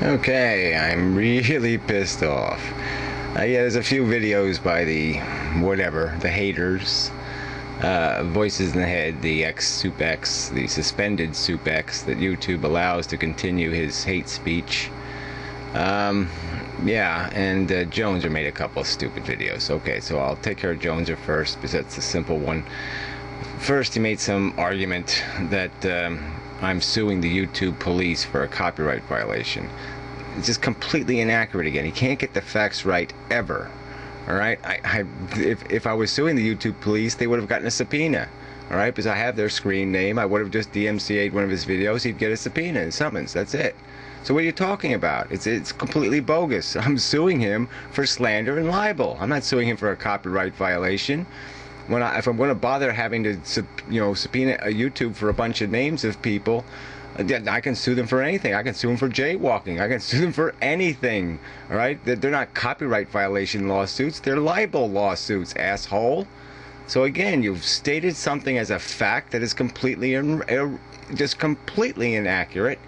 Okay, I'm really pissed off. Yeah, there's a few videos by the haters, voices in the head, the ex-Soup X, the suspended Soup X that YouTube allows to continue his hate speech. Yeah, and Joneser made a couple of stupid videos. Okay, so I'll take care of Joneser first because that's a simple one. First, he made some argument that I'm suing the YouTube police for a copyright violation. It's just completely inaccurate again. He can't get the facts right ever. All right, if I was suing the YouTube police, they would have gotten a subpoena. All right, because I have their screen name. I would have just DMCA'd one of his videos. He'd get a subpoena and summons. That's it. So what are you talking about? It's completely bogus. I'm suing him for slander and libel. I'm not suing him for a copyright violation. If I'm going to bother having to subpoena a YouTube for a bunch of names of people, I can sue them for anything. I can sue them for jaywalking. I can sue them for anything. All right? They're not copyright violation lawsuits. They're libel lawsuits, asshole. So again, you've stated something as a fact that is completely just completely inaccurate.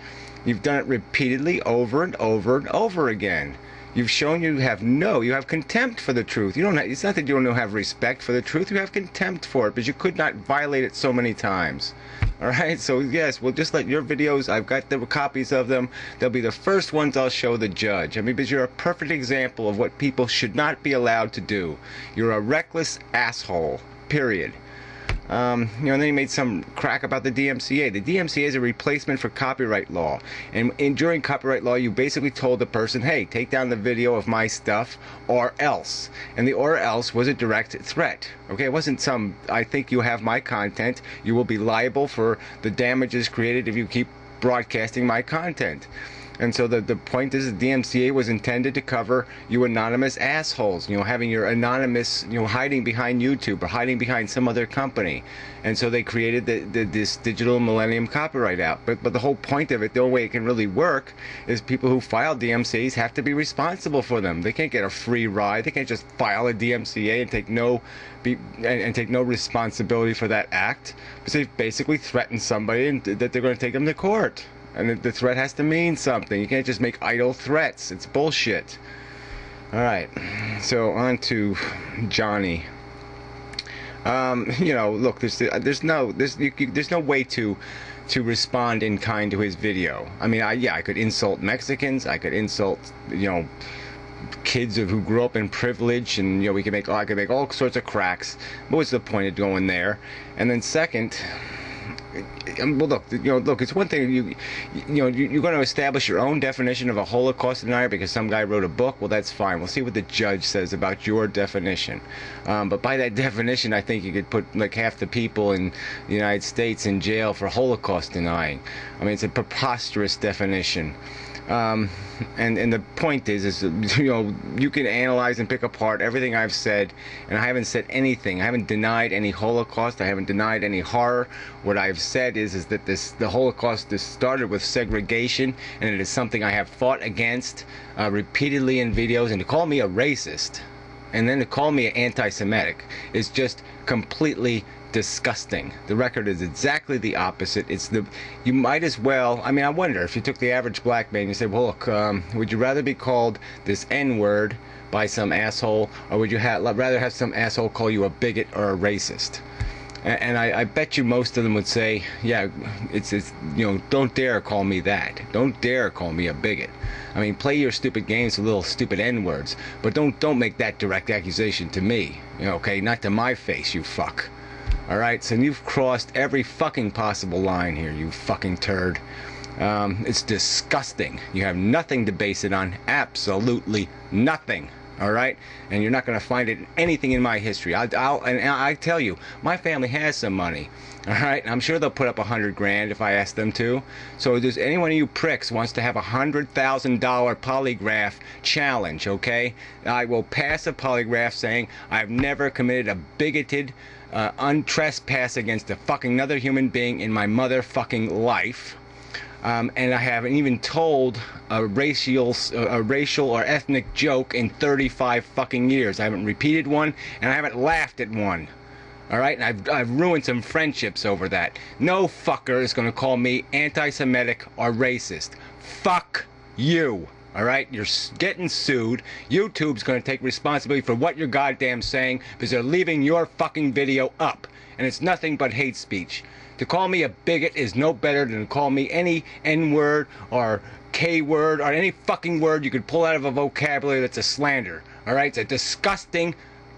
You've done it repeatedly over and over and over again. You've shown you have contempt for the truth. It's not that you don't have respect for the truth. You have contempt for it, but you could not violate it so many times. All right, so yes, we'll just let your videos, I've got the copies of them. They'll be the first ones I'll show the judge. I mean, because you're a perfect example of what people should not be allowed to do. You're a reckless asshole, period. And then he made some crack about the DMCA. The DMCA is a replacement for copyright law. And during copyright law, you basically told the person, hey, take down the video of my stuff or else. And the or else was a direct threat. Okay, it wasn't some, I think you have my content. You will be liable for the damages created if you keep broadcasting my content. And so the point is the DMCA was intended to cover you anonymous assholes, having your anonymous, hiding behind YouTube or hiding behind some other company. And so they created this Digital Millennium Copyright Act. But the whole point of it, the only way it can really work, is people who file DMCAs have to be responsible for them. They can't get a free ride. They can't just file a DMCA and take no responsibility for that act, because they've basically threatened somebody and that they're going to take them to court. And the threat has to mean something. You can't just make idle threats. It's bullshit. All right. So on to Johnny. Look, there's no way to respond in kind to his video. I mean, I could insult Mexicans. I could insult, kids who grew up in privilege, and I could make all sorts of cracks. But what's the point of going there? And then second, well, look, it's one thing you're going to establish your own definition of a Holocaust denier because some guy wrote a book. Well, that's fine. We'll see what the judge says about your definition. But by that definition, I think you could put like half the people in the United States in jail for Holocaust denying. I mean, it's a preposterous definition. And the point is you can analyze and pick apart everything I've said, and I haven't said anything. I haven't denied any Holocaust. I haven't denied any horror. What I've said is that the Holocaust started with segregation, and it is something I have fought against repeatedly in videos. And to call me a racist, and then to call me anti-Semitic, is just completely disgusting. The record is exactly the opposite. You might as well, I mean, I wonder if you took the average black man and you said, well, look, would you rather be called this N-word by some asshole, or would you rather have some asshole call you a bigot or a racist? And I bet you most of them would say, yeah, it's don't dare call me that. Don't dare call me a bigot. I mean, play your stupid games with little stupid N-words, but don't make that direct accusation to me. Okay, not to my face, you fuck. All right, so you've crossed every fucking possible line here, you fucking turd. It's disgusting. You have nothing to base it on, absolutely nothing. All right, and you're not going to find it in anything in my history. I tell you, my family has some money. All right, and I'm sure they'll put up $100,000 if I ask them to. So if there's any one of you pricks wants to have a $100,000 polygraph challenge, okay? I will pass a polygraph saying I've never committed a bigoted, untrespass against a fucking another human being in my motherfucking life. And I haven't even told a racial or ethnic joke in 35 fucking years. I haven't repeated one, and I haven't laughed at one. All right, and I've ruined some friendships over that. No fucker is going to call me anti-Semitic or racist. Fuck you. Alright? You're getting sued. YouTube's going to take responsibility for what you're goddamn saying because they're leaving your fucking video up. And it's nothing but hate speech. To call me a bigot is no better than to call me any N-word or K-word or any fucking word you could pull out of a vocabulary that's a slander. Alright? It's a disgusting,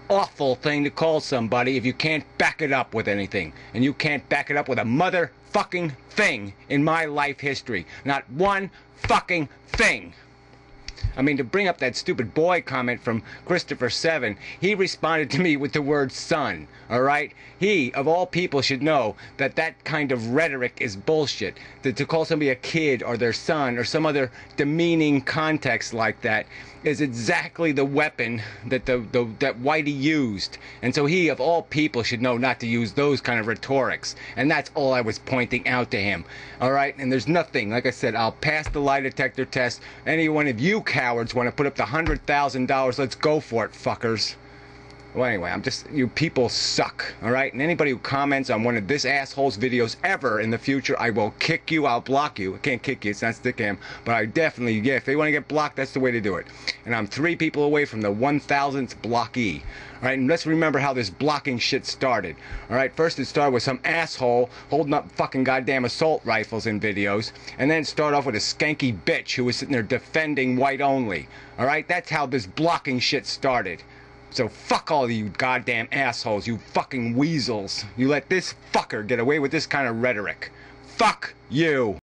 awful thing to call somebody if you can't back it up with anything. And you can't back it up with a motherfucking thing in my life history. Not one fucking thing. I mean, to bring up that stupid boy comment from Christopher7, he responded to me with the word son, alright? He, of all people, should know that that kind of rhetoric is bullshit. To call somebody a kid or their son or some other demeaning context like that is exactly the weapon that that Whitey used. And so he, of all people, should know not to use those kind of rhetorics. And that's all I was pointing out to him. Alright? And there's nothing. Like I said, I'll pass the lie detector test. Any one of you cowards want to put up the $100,000, let's go for it, fuckers. Well, anyway, you people suck, alright? And anybody who comments on one of this asshole's videos ever in the future, I will kick you, I'll block you. I can't kick you, it's not Stickam, but I definitely, yeah, if they want to get blocked, that's the way to do it. And I'm 3 people away from the 1,000th blockee. Alright, and let's remember how this blocking shit started. Alright, first it started with some asshole holding up fucking goddamn assault rifles in videos, and then it started off with a skanky bitch who was sitting there defending white only. Alright, that's how this blocking shit started. So fuck all you goddamn assholes, you fucking weasels. You let this fucker get away with this kind of rhetoric. Fuck you.